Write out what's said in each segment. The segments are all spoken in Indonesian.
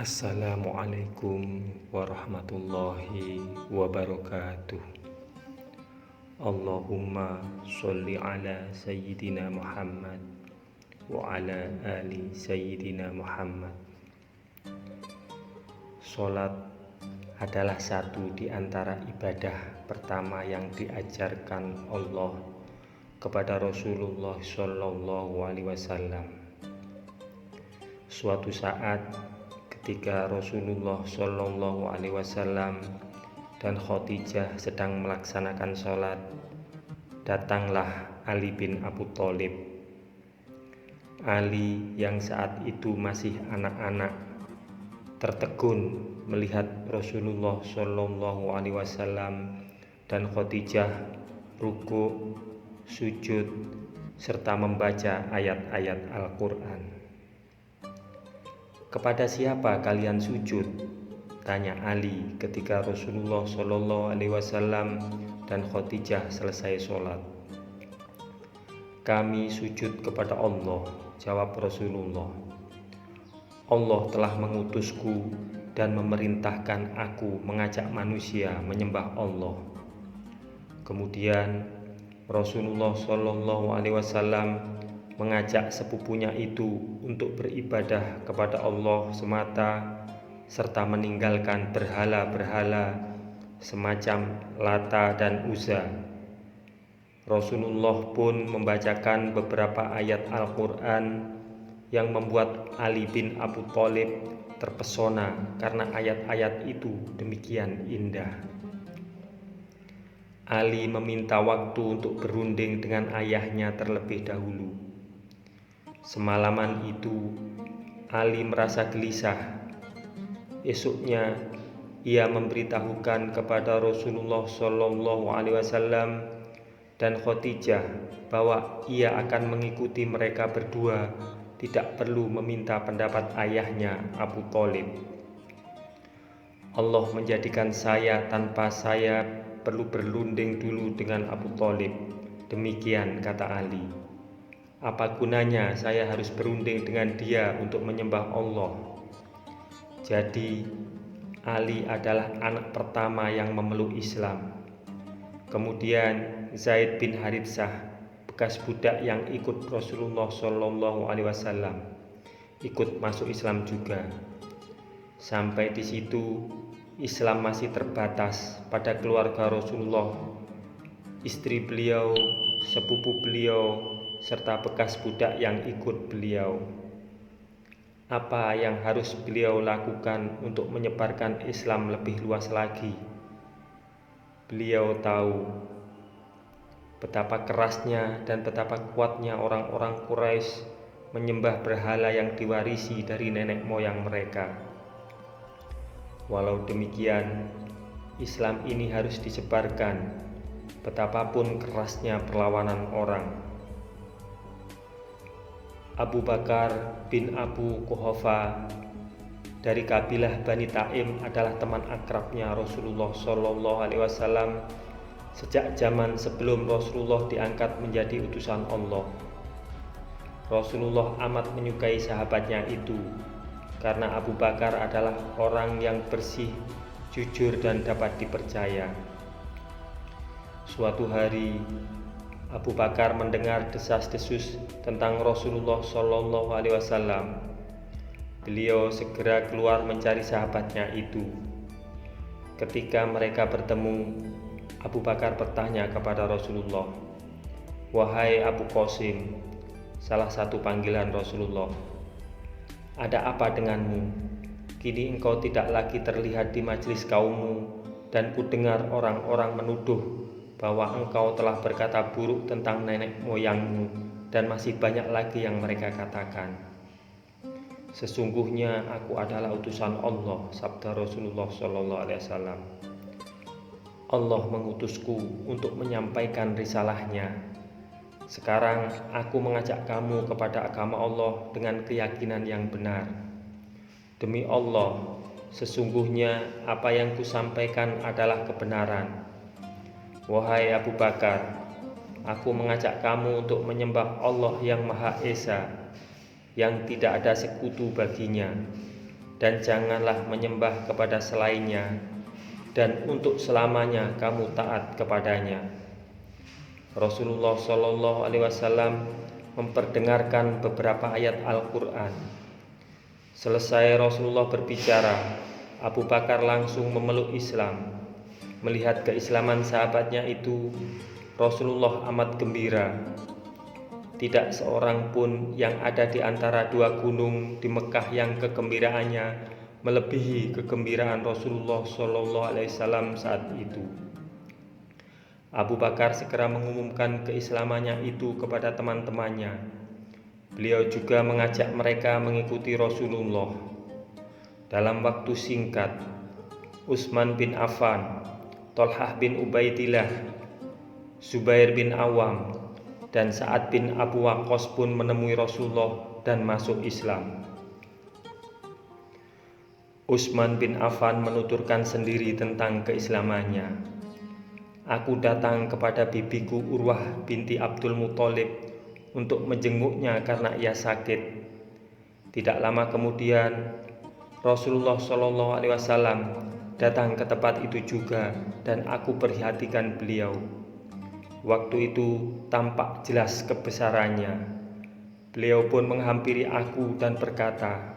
Assalamualaikum warahmatullahi wabarakatuh. Allahumma sholli ala Sayyidina Muhammad wa ala ali Sayyidina Muhammad. Salat adalah satu di antara ibadah pertama yang diajarkan Allah kepada Rasulullah Shallallahu Alaihi Wasallam. Suatu saat ketika Rasulullah Shallallahu Alaihi Wasallam dan Khadijah sedang melaksanakan sholat, datanglah Ali bin Abu Thalib. Ali yang saat itu masih anak-anak tertegun melihat Rasulullah Shallallahu Alaihi Wasallam dan Khadijah ruku', sujud, serta membaca ayat-ayat Al-Quran. "Kepada siapa kalian sujud?" tanya Ali ketika Rasulullah Shallallahu Alaihi Wasallam dan Khadijah selesai sholat. "Kami sujud kepada Allah," jawab Rasulullah. "Allah telah mengutusku dan memerintahkan aku mengajak manusia menyembah Allah." Kemudian Rasulullah Shallallahu Alaihi Wasallam mengajak sepupunya itu untuk beribadah kepada Allah semata, serta meninggalkan berhala-berhala semacam Lata dan Uzza. Rasulullah pun membacakan beberapa ayat Al-Quran yang membuat Ali bin Abu Thalib terpesona karena ayat-ayat itu demikian indah. Ali meminta waktu untuk berunding dengan ayahnya terlebih dahulu. Semalaman itu Ali merasa gelisah. Esoknya ia memberitahukan kepada Rasulullah Shallallahu Alaihi Wasallam dan Khadijah bahwa ia akan mengikuti mereka berdua, tidak perlu meminta pendapat ayahnya Abu Thalib. "Allah menjadikan saya tanpa saya perlu berunding dulu dengan Abu Thalib," demikian kata Ali. "Apa gunanya saya harus berunding dengan dia untuk menyembah Allah?" Jadi Ali adalah anak pertama yang memeluk Islam. Kemudian Zaid bin Haritsah, bekas budak yang ikut Rasulullah Shallallahu Alaihi Wasallam, ikut masuk Islam juga. Sampai di situ Islam masih terbatas pada keluarga Rasulullah, istri beliau, sepupu beliau, serta bekas budak yang ikut beliau. Apa yang harus beliau lakukan untuk menyebarkan Islam lebih luas lagi? Beliau tahu betapa kerasnya dan betapa kuatnya orang-orang Quraisy menyembah berhala yang diwarisi dari nenek moyang mereka. Walau demikian, Islam ini harus disebarkan, betapapun kerasnya perlawanan orang. Abu Bakar bin Abu Quhafa dari kabilah Bani Taim adalah teman akrabnya Rasulullah Shallallahu Alaihi Wasallam sejak zaman sebelum Rasulullah diangkat menjadi utusan Allah. Rasulullah amat menyukai sahabatnya itu karena Abu Bakar adalah orang yang bersih, jujur, dan dapat dipercaya. Suatu hari Abu Bakar mendengar desas-desus tentang Rasulullah Shallallahu Alaihi Wasallam. Beliau segera keluar mencari sahabatnya itu. Ketika mereka bertemu, Abu Bakar bertanya kepada Rasulullah, "Wahai Abu Qasim," salah satu panggilan Rasulullah, "ada apa denganmu? Kini engkau tidak lagi terlihat di majelis kaummu, dan kudengar orang-orang menuduh bahwa engkau telah berkata buruk tentang nenek moyangmu, dan masih banyak lagi yang mereka katakan." "Sesungguhnya aku adalah utusan Allah," sabda Rasulullah Shallallahu Alaihi Wasallam. "Allah mengutusku untuk menyampaikan risalahnya. Sekarang aku mengajak kamu kepada agama Allah dengan keyakinan yang benar. Demi Allah, sesungguhnya apa yang kusampaikan adalah kebenaran. Wahai Abu Bakar, aku mengajak kamu untuk menyembah Allah yang Maha Esa, yang tidak ada sekutu baginya. dan janganlah menyembah kepada selainnya, dan untuk selamanya kamu taat kepadanya. Rasulullah Shallallahu Alaihi Wasallam memperdengarkan beberapa ayat Al-Quran. Selesai Rasulullah berbicara, Abu Bakar langsung memeluk Islam. Melihat keislaman sahabatnya itu, Rasulullah amat gembira. Tidak seorang pun yang ada di antara dua gunung di Mekah yang kegembiraannya melebihi kegembiraan Rasulullah Shallallahu Alaihi Wasallam saat itu. Abu Bakar segera mengumumkan keislamannya itu kepada teman-temannya. Beliau juga mengajak mereka mengikuti Rasulullah. Dalam waktu singkat, Utsman bin Affan, Thalhah bin Ubaidillah, Zubair bin Awam, dan Sa'ad bin Abu Waqqas pun menemui Rasulullah dan masuk Islam. Utsman bin Affan menuturkan sendiri tentang keislamannya. Aku datang kepada bibiku Urwah binti Abdul Muthalib untuk menjenguknya karena ia sakit. Tidak lama kemudian, Rasulullah Shallallahu Alaihi Wasallam datang ke tempat itu juga dan aku perhatikan beliau. Waktu itu tampak jelas kebesarannya. Beliau pun menghampiri aku dan berkata,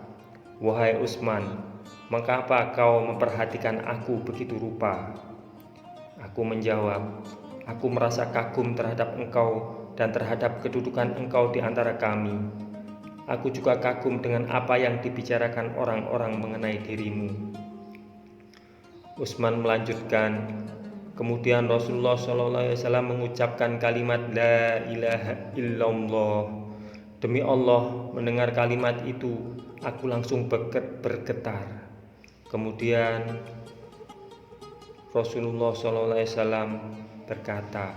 "Wahai Utsman, mengapa kau memperhatikan aku begitu rupa?" Aku menjawab, "Aku merasa kagum terhadap engkau dan terhadap kedudukan engkau di antara kami. Aku juga kagum dengan apa yang dibicarakan orang-orang mengenai dirimu." Utsman melanjutkan, kemudian Rasulullah SAW mengucapkan kalimat La ilaha illallah. Demi Allah, mendengar kalimat itu, aku langsung bergetar. Kemudian Rasulullah SAW berkata,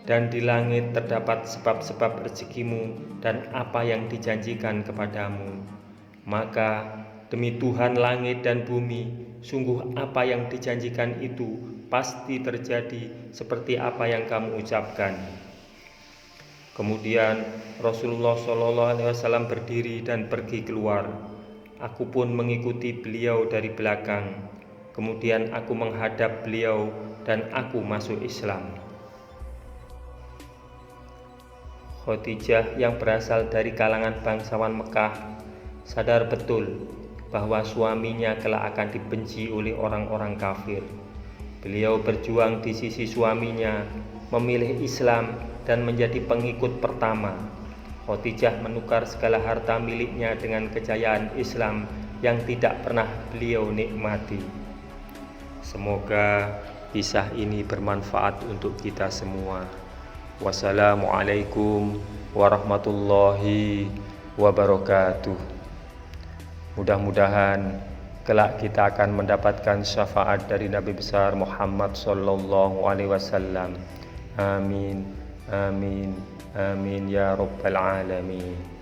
"Dan di langit terdapat sebab-sebab rezekimu dan apa yang dijanjikan kepadamu. Maka demi Tuhan langit dan bumi, sungguh apa yang dijanjikan itu pasti terjadi seperti apa yang kamu ucapkan." Kemudian Rasulullah SAW berdiri dan pergi keluar. Aku pun mengikuti beliau dari belakang. Kemudian aku menghadap beliau dan aku masuk Islam. Khadijah yang berasal dari kalangan bangsawan Mekah sadar betul bahwa suaminya kelak akan dibenci oleh orang-orang kafir. Beliau berjuang di sisi suaminya, memilih Islam dan menjadi pengikut pertama. Khadijah menukar segala harta miliknya dengan kejayaan Islam yang tidak pernah beliau nikmati. Semoga kisah ini bermanfaat untuk kita semua. Wassalamualaikum warahmatullahi wabarakatuh. Mudah-mudahan kelak kita akan mendapatkan syafaat dari Nabi besar Muhammad sallallahu alaihi wasallam. Amin, amin, amin ya rabbal alamin.